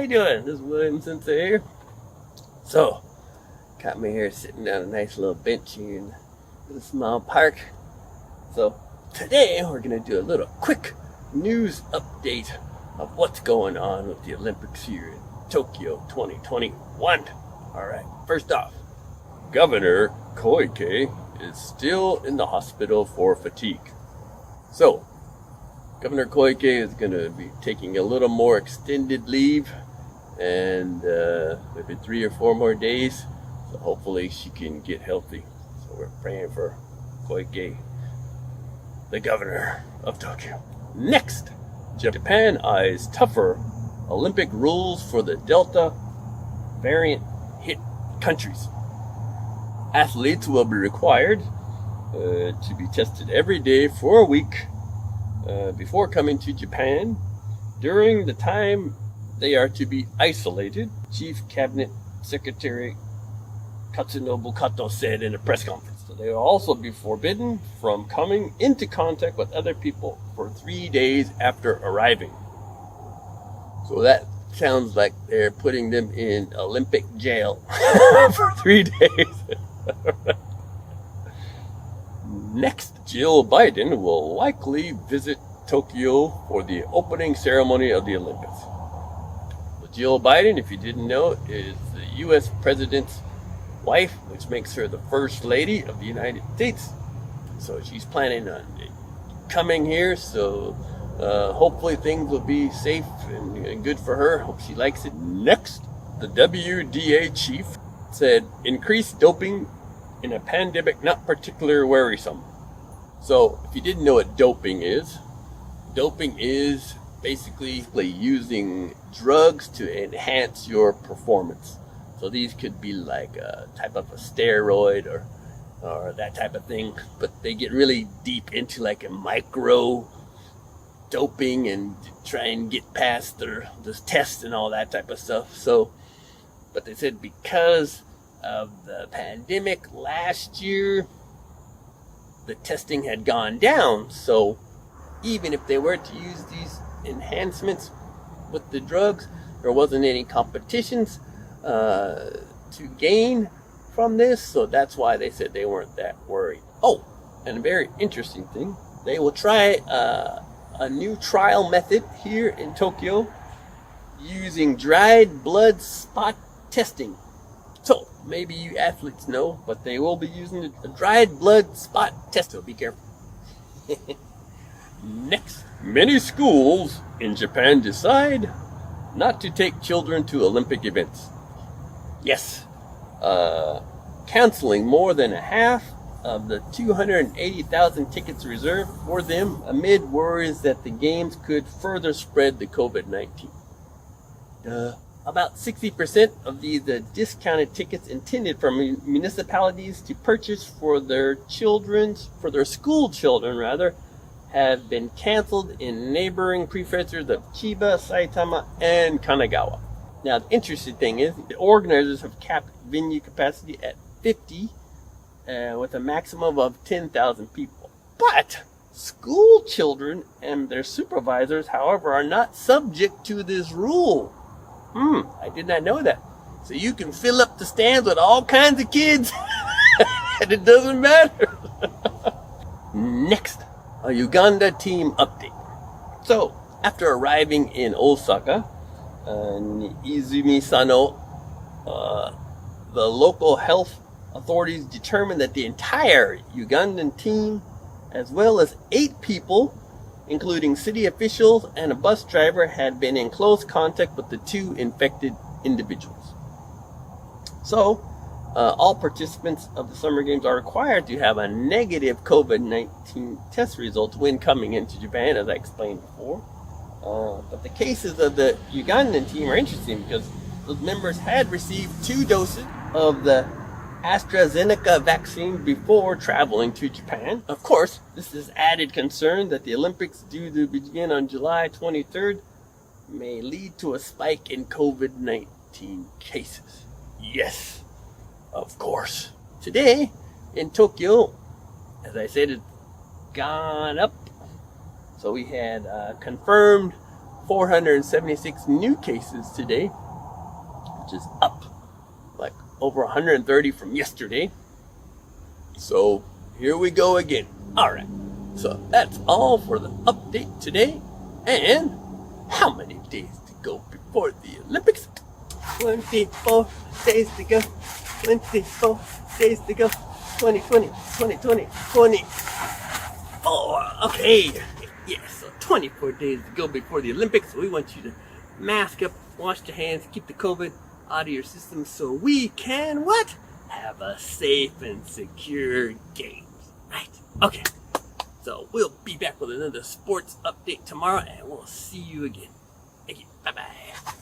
you doing? This is William Sensei here. So, got me here sitting on a nice little bench here in a small park. So, today we're going to do a little quick news update of what's going on with the Olympics here in Tokyo 2021. Alright, first off, Governor Koike is still in the hospital for fatigue. So, Governor Koike is going to be taking a little more extended leave and maybe 3 or 4 more days. So hopefully she can get healthy. So we're praying for Koike, the governor of Tokyo. Next, Japan eyes tougher Olympic rules for the Delta variant hit countries. Athletes will be required to be tested every day for a week before coming to Japan. During the time they are to be isolated, Chief Cabinet Secretary Katsunobu Kato said in a press conference. So they will also be forbidden from coming into contact with other people for 3 days after arriving. So that sounds like they're putting them in Olympic jail for 3 days. Next, Jill Biden will likely visit Tokyo for the opening ceremony of the Olympics. Well, Jill Biden, if you didn't know, is the U.S. President's wife, which makes her the First Lady of the United States. So she's planning on coming here, so hopefully things will be safe and good for her. Hope she likes it. Next, the WDA chief said increased doping in a pandemic not particularly worrisome. So if you didn't know what doping is basically using drugs to enhance your performance. So these could be like a type of a steroid or that type of thing, but they get really deep into like a micro doping and try and get past this test and all that type of stuff. So, but they said because of the pandemic last year, the testing had gone down. So even if they were to use these enhancements with the drugs, there wasn't any competitions to gain from this. So that's why they said they weren't that worried. Oh, and a very interesting thing, they will try a new trial method here in Tokyo using dried blood spot testing. So, maybe you athletes know, but they will be using a dried blood spot test, so be careful. Next, many schools in Japan decide not to take children to Olympic events. Yes, canceling more than a half of the 280,000 tickets reserved for them amid worries that the games could further spread the COVID-19. About 60% of these discounted tickets intended for municipalities to purchase for their school children, have been canceled in neighboring prefectures of Chiba, Saitama, and Kanagawa. Now, the interesting thing is the organizers have capped venue capacity at 50 with a maximum of 10,000 people. But school children and their supervisors, however, are not subject to this rule. I did not know that. So you can fill up the stands with all kinds of kids and it doesn't matter. Next, a Uganda Team update. So, after arriving in Osaka, Izumi-Sano, the local health authorities determined that the entire Ugandan team, as well as 8 people, including city officials and a bus driver, had been in close contact with the 2 infected individuals. So, all participants of the Summer Games are required to have a negative COVID-19 test result when coming into Japan, as I explained before. But the cases of the Ugandan team are interesting because those members had received 2 doses of the AstraZeneca vaccine before traveling to Japan. Of course, this is added concern that the Olympics, due to begin on July 23rd, may lead to a spike in COVID-19 cases. Yes, of course. Today, in Tokyo, as I said, it's gone up. So we had confirmed 476 new cases today, which is up like over 130 from yesterday. So here we go again. Alright, so that's all for the update today. And how many days to go before the Olympics? 24 days to go. 24 days to go. 2020, 2020, 24. Okay. Yeah, so 24 days to go before the Olympics. So we want you to mask up, wash your hands, keep the COVID out of your system so we can what? Have a safe and secure games. Right? Okay. So we'll be back with another sports update tomorrow, and we'll see you again. Thank you. Bye-bye.